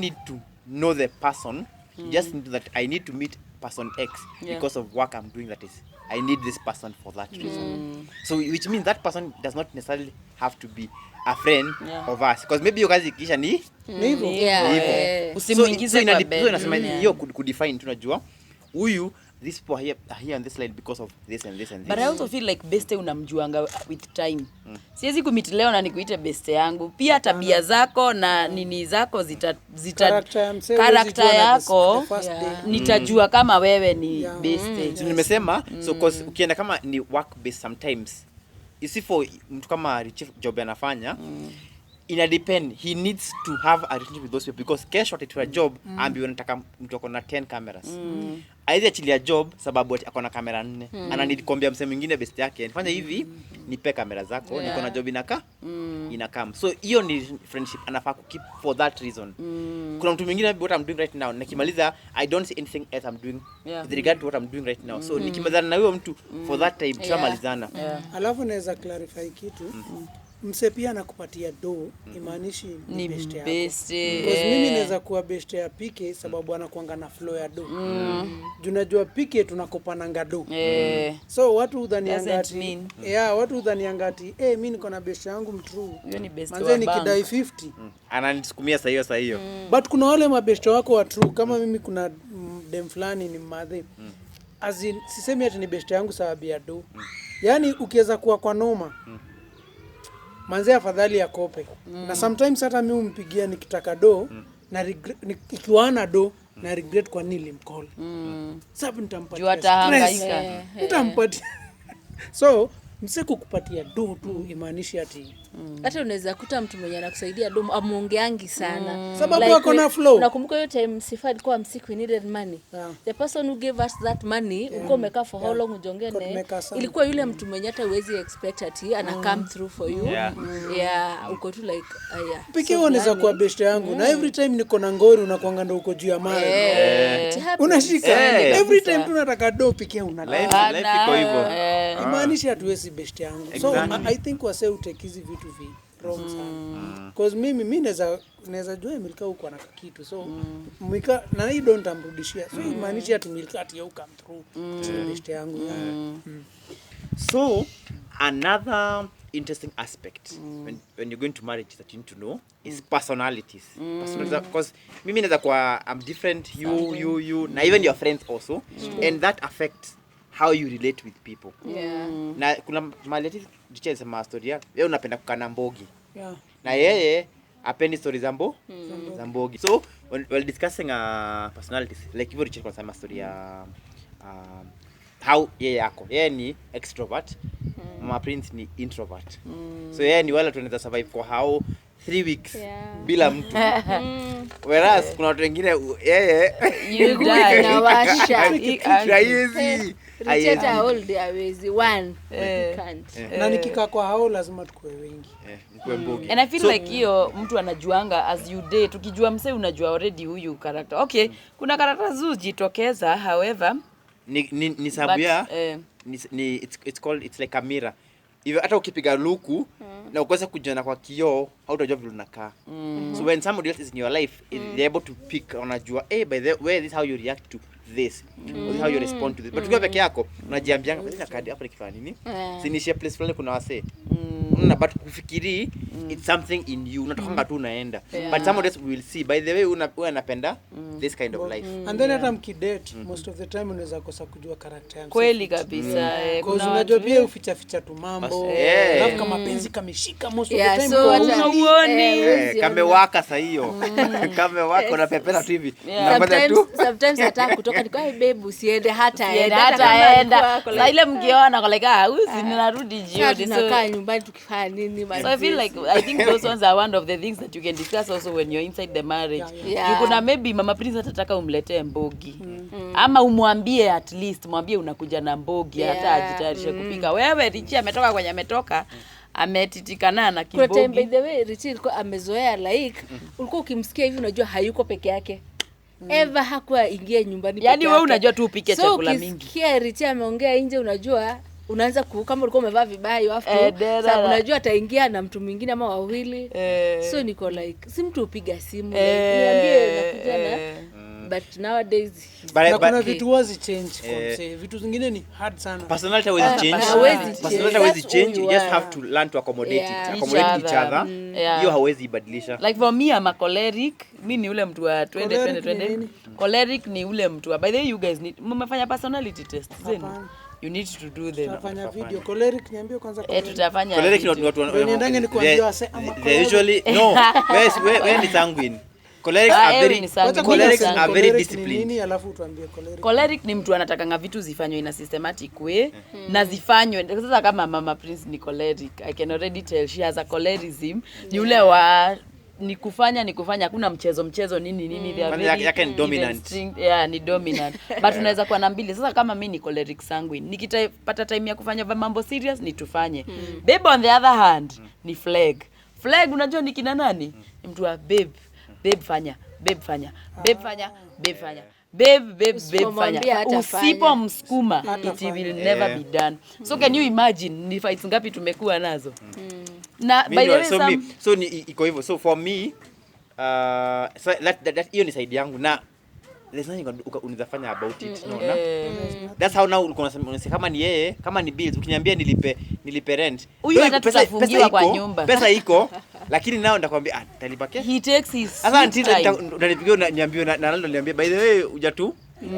S2: need to know the person. You just need that I need to meet person X because of work I'm doing, that is I need this person for that reason. So which means that person does not necessarily have to be a friend of us, because maybe your kazi ikisha ni
S3: Ni hivyo.
S4: Yeah.
S2: hivyo.
S4: Yeah.
S1: Usimuingize kwa bedroom.
S2: Inasema hiyo kudefine tunajua huyu these people are here on this line because of this and this and this.
S1: But I also feel like beste unamjuanga with time. Siwezi kumit leo na nikuite beste yangu. Pia tabia zako na nini zako zita
S3: Character ya msee huwezi
S1: character
S3: jua na
S1: yako
S3: the first day.
S1: nitajua kama wewe ni beste.
S2: So nimesema so cause ukienda kama ni work based sometimes you see for mtu kama chief job anafanya ina depend, he needs to have a relationship with those people because kesho atatoa job ambi unataka mtu ako na 10 cameras. Aizi achilia job sababu ako na kamera 4. Ana need kuambia msemo mwingine best yake nifanya hivi nipe kamera zako, niko na job inakam. So hiyo ni friendship anafaa keep for that reason. Kuna mtu mwingine what I'm doing right now nikimaliza I don't see anything else I'm doing with regard to what I'm doing right now. So nikimalizana na huyo mtu for that time tutamalizana.
S3: Alafu naweza clarify kitu. Mse pia anakupatia do imaanishi
S1: Ni
S3: best yako.
S1: beste.
S3: Because mimi naweza kuwa best ya PK sababu anakuanga na flow ya do. Junajua PK tunakopananga do. So watu udhanianga
S1: Doesn't
S3: ati
S1: mean.
S3: watu udhanianga ati mimi niko na best yangu mtrue.
S1: Huyo ni beste
S3: Manze
S1: wa
S3: nikidai
S1: bank.
S3: 50.
S2: Ananisukumia saa hiyo.
S3: But kuna wale mabeshte wako wa true kama mimi kuna dem fulani ni madhe. As in sisemi ati ni beshte yangu sababu ya do. Yaani ukiweza kuwa kwa noma. Manze afadhali ya kope. Na sometimes hata mimi umpigia nikitaka do na regret ikiwana do na regret kwa nini nilimcall. Sababu nitampatia.
S1: Juu atahangaika.
S3: stress. Nitampatia. So mse kukupatia do tu imaanishi ati
S4: Hata unaweza kuta mtu mwenye anakusaidia domo amuongeangi sana.
S3: Sababu ako na flow.
S4: Unakumbuka hiyo time Sifa alikuwa msiku, we needed money.
S3: Yeah.
S4: The person who gave us that money, uko umekaa for how long ujongee
S3: Could
S4: naye.
S3: make us some.
S4: Ilikuwa yule mtu mwenye hata huwezi expect ati ana come through for you. Yeah, uko tu like yeah.
S3: pekee unaweza kuwa beshte yangu na every time niko na ngori unakuanga ndo uko juu ya mawe.
S4: It happens.
S3: Unashika every time tunataka do pekee unalala.
S2: Life iko hivyo.
S3: Imaanisha hatuwezi beshte yangu. So I think wase utake hizi vitu vi wrong sana. Because mimi naweza jua Milka huko ana kitu. So Milka na hii don't amrudishia. So imaanisha ati Milka ati you come through beshte yangu.
S2: So another interesting aspect when you're going to marriage that you need to know is personalities. Because mimi naweza kuwa I'm different, you na even your friends also, and that affects how you relate with people. Na kuna maleti sema story yake. Wewe unapenda kukana mbogi.
S3: Yeah.
S2: Na yeye apendi story za mbogi. So while discussing personalities, like hivyo Richard kwa sama story ya how yeye yako. Yeye ni extrovert, Mama Prince ni introvert. So yeye ni wale tunaweza survive for how 3 weeks bila mtu. Whereas kuna watu wengine yeye
S4: na washa
S2: crazy.
S4: Richard all day hawezi one can't.
S3: Na nikikaa kwa hao lazima tukue wengi.
S2: Mkwe mbogi.
S1: And I feel like hiyo mtu anajuanga as you date. Tukijua mse unajua already huyu character. Okay, kuna character zujitokeza however
S2: ni sababu ya it's like a mirror. Hivyo hata ukipiga luku na ukaweza kujiona kwa kioo hautajua vile unakaa. So when somebody else is in your life, they're able to pick, unajua by the way this is how you react to this, or this is how you respond to this. But ukiwa peke yako unajiambianga basi na kadi hapa nikifanya nini? Sinishia place fulani kuna wasee. But kufikiri it's something in you, unatokanga tu unaenda. But somebody else will see by the way unapenda this kind of life.
S3: And then hata mkidate most of the time unaweza kosa kujua character yangu.
S1: Kweli kabisa.
S3: Kuna unajua pia uficha tu mambo. Alafu kama penzi kameshika most of the time
S4: so
S3: kwa
S1: unaoni.
S2: Kamewaka saa hiyo. Kamewaka unapepera tu hivi. Unapata tu.
S4: Sometimes hata kutoka niko babe usiende hata
S1: enda. Sasa ile mkiona kwa like usi ninarudi jioni.
S4: Tunakaa nyumbani tukifanya nini
S1: So I feel like I think those ones are one of the things that you can discuss also when you're inside the marriage. You kuna maybe Mama Prince atataka umletee mbogi. Ama umwambie at least mwambie unakuja na mbogi hata ajitayarishe kupika. Wewe Richie ametoka kwenye ametoka ametitikana na kibogi.
S4: Kwa time by the way Richie alikuwa amezoea like ulikuwa ukimsikia hivi unajua hayuko peke yake. Ever hakuwa ingia nyumbani peke yake.
S1: Yaani wewe unajua tu upike chakula mingi.
S4: So ukisikia Richie ameongea nje unajua unaanza kama ulikuwa umevaa vibaya you have to sababu unajua ataingia na mtu mwingine ama wawili. So niko like si mtu upiga simu niambie nakuja na but nowadays
S3: kuna vitu wazi change kwa vitu zingine ni hard sana.
S2: Personality always change. Personality always change. You just have to learn to accommodate each other. Hiyo hawezi ibadilisha.
S1: Like for me I'm a choleric. Mimi ni ule mtu wa 20. Choleric ni ule mtu wa by the way you guys need mmefanya personality test zenu. You need to do them.
S3: Tutafanya video choleric niambie kwanza
S1: tutafanya
S2: choleric ni watu
S3: niendanga nikwambia wase
S2: they usually no where ni sanguine. Cholerics are very disciplined.
S3: Alafu tuambie choleric.
S1: Choleric ni mtu anatakanga vitu zifanywe in a systematic way na zifanywe. Sasa kama Mama Prince ni choleric, I can already tell she has a cholerism. Ni ule wa ni kufanya hakuna mchezo nini they are very
S2: yake ni dominant.
S1: Ni dominant. But unaweza kuwa na mbili. Sasa kama mimi ni choleric sanguine nikipata time ya kufanya mambo serious ni tufanye. Babe on the other hand ni flag unajua ni kina nani? Ni mtu wa babe fanya babe fanya usipomsukuma it will never be done. So can you imagine ni fights ngapi tumekuwa nazo? Na by the way
S2: so ni iko hivyo. So for me so that hiyo ni side yangu na there's nothing unaweza fanya about it. No. That's how now unasema kama ni yeye kama ni bills ukiniambia nilipe rent
S1: huyu hata tutafungiwa kwa nyumba
S2: pesa iko lakini nao ndakwambia talipa kesho.
S1: He takes his
S2: sasa unanipigia niambie na nalo niambie by the way uja tu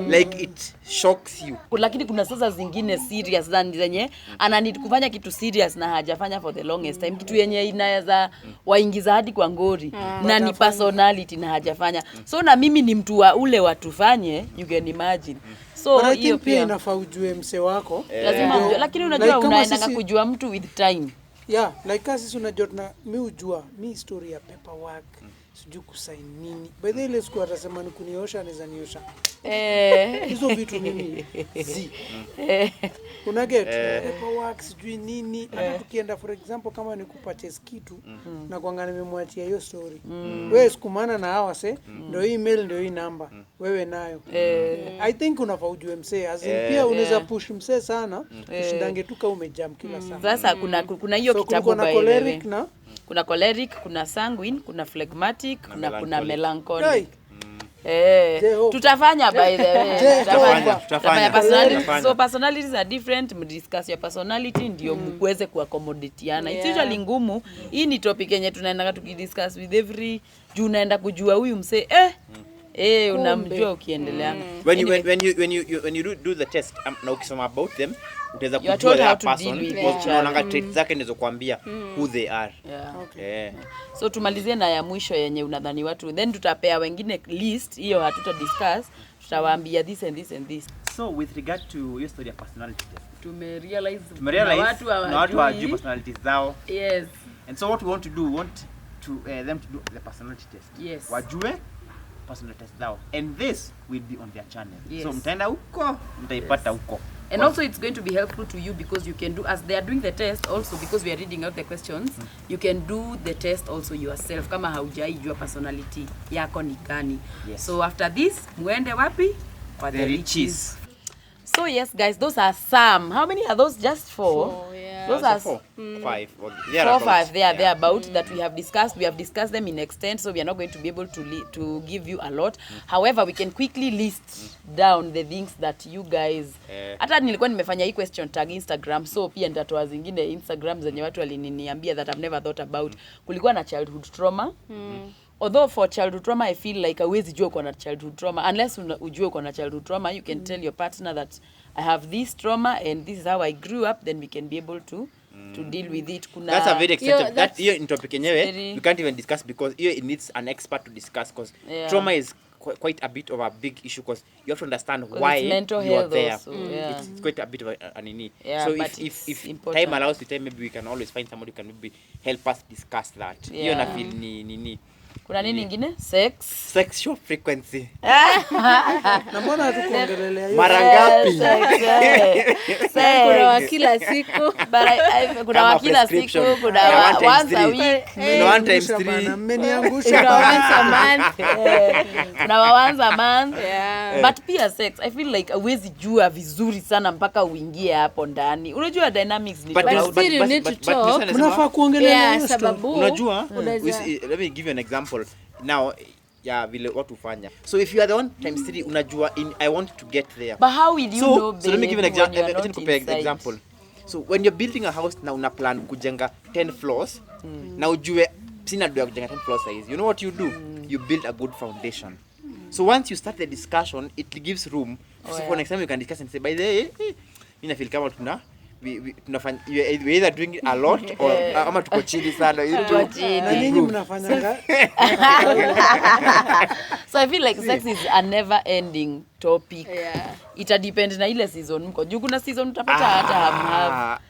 S2: like it shocks you.
S1: Lakini kuna sasa zingine serious zenye ananid kufanya kitu serious na hajafanya for the longest time, kitu yenye inaweza waingiza hadi kwa ngori na ni personality na hajafanya. So na mimi ni mtu wa ule watufanye, you can imagine. So
S3: hiyo pia inafaa ujue mse wako
S1: lazima ujue, lakini unajua unaenda kujua mtu with time.
S3: Like sisi unajua mimi ujua mimi story ya paperwork sijui kusign nini. By the way ile siku atasema ni kuniosha anaweza niosha. Hizo vitu mimi una get paperwork sijui nini. Hata tukienda for example kama ni kupurchase kitu na kuangalia nimemwachia hiyo story. Wewe sikumana na hawa ndio email ndio hii namba. Wewe nayo. I think unafaa ujue msee azin pia unaweza push msee sana ushindange tuka umejam kila saa.
S1: Sasa kuna hiyo kitabu
S3: by choleric na
S1: kuna choleric, kuna sanguine, kuna phlegmatic, kuna melancholic. Tutafanya by the way. Tutafanya personality. So personalities are different. Mdiscuss your personality ndio mkuweze kuaccommodateana. It's usually ngumu. Hii ni topic yenye tunaenda tukidiscuss with every juu unaenda kujua huyu mse unamjua ukiendelea.
S2: When you do the test na ukisoma about them utaweza
S1: You are
S2: kujua
S1: told how
S2: that
S1: to
S2: person
S1: deal with
S2: because
S1: each
S2: unaona
S1: other.
S2: traits zake ndizo kuambia who they are.
S1: So tumalizie na ya mwisho yenye unadhani watu, then tutapea wengine list hiyo, hatuta discuss, tutawaambia this and this and this.
S2: So with regard to your story of personality test,
S1: Tumerealize
S2: na watu hawajui personalities zao.
S1: Yes.
S2: And so what we want to do, we want to them to do the personality test.
S1: Yes.
S2: Wajue personality test zao. And this will be on their channel.
S1: Yes.
S2: So mtaenda huko, mtaipata huko.
S1: And also it's going to be helpful to you because you can do, as they are doing the test also, because we are reading out the questions, you can do the test also yourself kama haujaijua personality yako ni gani.
S2: Yes.
S1: So after this, muende wapi? Kwa
S2: The riches.
S1: So yes guys, those are some. How many are those? Just 4?
S4: Yeah.
S1: Those are
S2: 4, 5. Or
S1: 5 there about that we have discussed. We have discussed them in extent, so we are not going to be able to give you a lot. However, we can quickly list down the things that you guys hata nilikuwa nimefanya hii question tag Instagram, so pia nitatoa zingine Instagram zenye watu waliniambia that I've never thought about. Kulikuwa na childhood trauma. Although for childhood trauma I feel like hauwezi jua uko na childhood trauma unless ujue uko na childhood trauma. You can tell your partner that I have this trauma and this is how I grew up, then we can be able to deal with it.
S2: That's a very extensive. That here in topic
S1: very,
S2: anyway, we can't even discuss because here it needs an expert to discuss because trauma is quite a bit of a big issue because you have to understand why you are there.
S1: Also,
S2: It's quite a bit of a need.
S1: Yeah,
S2: so
S1: but
S2: if
S1: important.
S2: time allows, with time maybe we can always find somebody who can maybe help us discuss that. Hiyo na feel ni
S1: kuna nini ingine? Sex.
S2: Sexual frequency.
S3: Na mbona hatukuongelelea hiyo?
S2: Mara ngapi?
S4: Kuna wa kila siku.
S1: Kuna wa kila siku, kuna once a week.
S2: Kuna 1 times 3.
S3: Mmeniangusha.
S4: Kuna once a month.
S1: Kuna wa once a month.
S4: Yeah.
S1: But pia sex, I feel like hauwezi jua vizuri sana mpaka uingie hapo ndani. Unajua dynamics ni tofauti.
S4: still you need to talk.
S3: Mnafaa kuongelea hiyo story.
S4: Sababu
S2: unajua let me give you an example now ya vile watu hufanya. So if you are the 1 times 3 unajua I want to get there.
S1: But how will you know, babe?
S2: So let me give you an
S1: example.
S2: example. So when you're building a house na una plan kujenga 10 floors na ujue sina do ya kujenga 10 floors size. You know what you do? You build a good foundation. So once you start the discussion, it gives room. So for next time you can discuss and say by the way, mimi na feel kama tunafanya we either doing it a lot or ama tuko chini sana.
S3: Na nyinyi mnafanyanga.
S1: So I feel like sex is a never ending topic.
S4: Yeah.
S1: Ita depend na ile season mko. Juu kuna season utapata hata hamhave.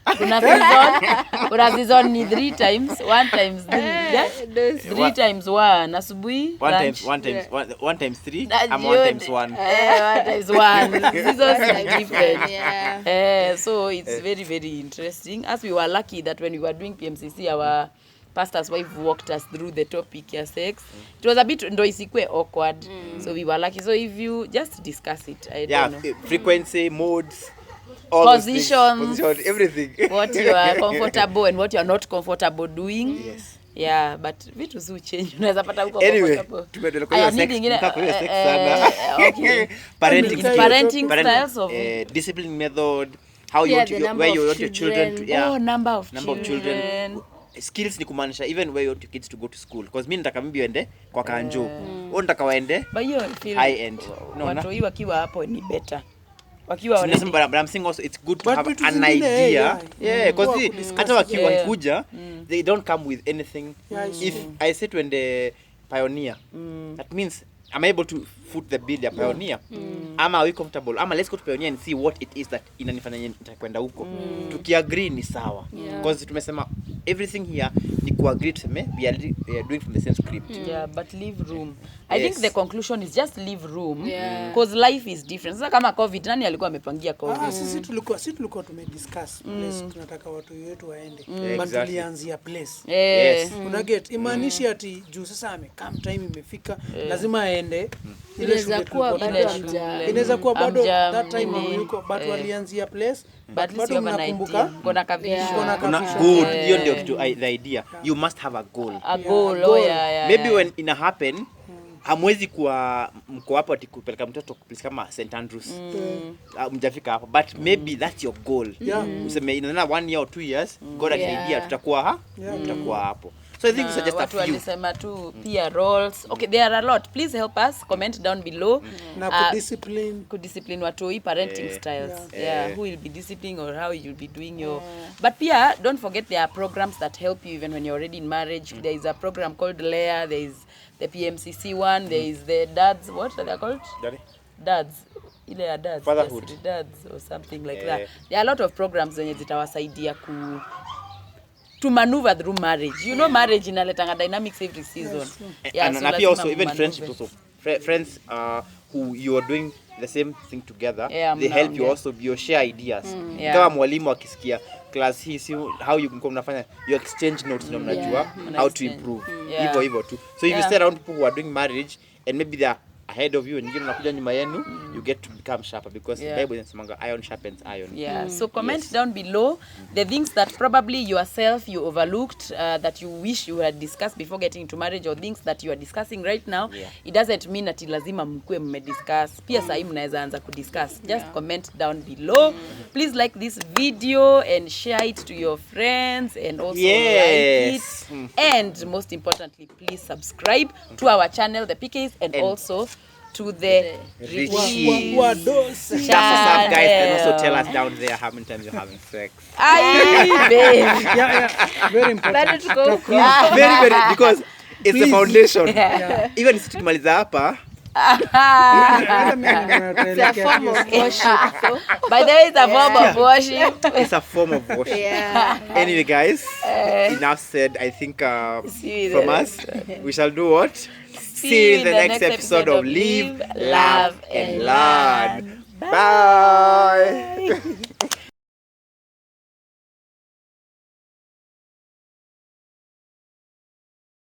S1: Kuna season ni 3 times, 1 times 3. 3 times 1 asubuhi.
S2: 1 times 3 ama 1 times 1.
S1: 1 times 1. Seasons are different.
S4: Yeah.
S1: So it's very very interesting. As we were lucky that when we were doing PMCC, our pastor's wife walked us through the topic ya sex. It was a bit ndo isikwe awkward. So we were lucky. So if you just discuss it, I don't know.
S2: Frequency, modes, all
S1: Positions,
S2: everything.
S1: What you are comfortable and what you are not comfortable doing.
S2: Yes.
S1: Yeah, but vitu zu change. Unaweza pata huko
S2: Anyway,
S1: comfortable.
S2: tumeendelea kwa sex. Sex sana.
S1: Okay.
S2: Parenting
S1: styles of
S2: discipline method, how you want where you want your children to
S1: number of
S2: children. Skills ni kumaanisha even where you want your kids to go to school because mimi nataka mimi waende kwa kanjo. Wewe nataka waende high end.
S1: Watu hiyo wakiwa hapo ni better. Wakiwa
S2: but I'm saying also it's good to have an idea. Yeah, because hata wakiwa kuja they don't come with anything. If I say to the pioneer, that means am I able to foot the bill ya pioneer? Am I comfortable? Ama let's go to pioneer and see what it is that inanifanya nitakwenda huko. Tukiagree ni sawa. Because tumesema everything here ni kuagree tuseme we are doing from the same script.
S1: Yeah, but leave room. I think the conclusion is just leave room because life is different. Sasa kama COVID nani alikuwa amepangia COVID?
S3: Sisi tulikuwa tumediscuss place tunataka watu wetu waende. But tulianzia place.
S2: Yes.
S3: Una get imanishi ati juu sasa amekam time imefika lazima aende.
S4: Inaweza kuwa bado
S3: inaweza kuwa bado that time yuko but walianzia place
S1: but
S3: bado mnakumbuka
S1: kuna kavisho.
S2: Good. Hiyo ndio kitu the idea. You must have a goal.
S1: A goal.
S2: Maybe when ina happen hamwezi kuwa mko hapo ati kupeleka mtoto place kama St Andrews. Mjafika hapo but maybe that's your goal. Useme in 1 year or 2 years God akisaidia tutakuwa hapo. So I think these are just a
S1: watu
S2: few.
S1: walisema tu pia roles. Okay, there are a lot. Please help us. Comment down below.
S3: Na
S1: Kudiscipline watoi parenting styles.
S2: Yeah.
S1: Who will be disciplining or how you'll be doing your. But pia don't forget there are programs that help you even when you're already in marriage. There is a program called Leah. There is the PMCC one. There is the dads. What are they called?
S2: Daddy?
S1: Dads. Ile ya dads.
S2: Fatherhood.
S1: Yes, dads or something like that. There are a lot of programs zenye zitawasaidia to maneuver through marriage. You know, marriage inaletanga dynamics every season.
S2: And
S1: so
S2: pia also
S1: lazima
S2: even
S1: mumaneuver.
S2: friendships also. Friends who you are doing the same thing together,
S1: Yeah,
S2: they help you also, you share ideas. Kama mwalimu akisikia class hii si how you can mnafanya, you exchange notes na mnajua how to improve. Hivyo tu. So if you stay around people who are doing marriage and maybe they are ahead of you and you're nakuja nyuma yenu, you get to become sharper because the Bible inasemanga iron sharpens iron.
S1: So comment down below the things that probably yourself you overlooked, that you wish you had discussed before getting into marriage, or things that you are discussing right now. It doesn't mean that lazima mkue mmediscuss. Pia sahi mnaweza anza kudiscuss. Just comment down below. Please like this video and share it to your friends and also like it. And most importantly, please subscribe to our channel, the Peekays, and also to the Richie
S2: Some guys can also tell us down there how many times you're having sex.
S3: very important.
S2: Very because it's the foundation. Even if tukimaliza hapa,
S4: It's a form of worship. So,
S1: by the way, it's a form of worship.
S2: it's a form of worship. Anyway, guys, enough said. I think from us, we shall do what? See you in the next episode of Live, Love, and Learn. Bye.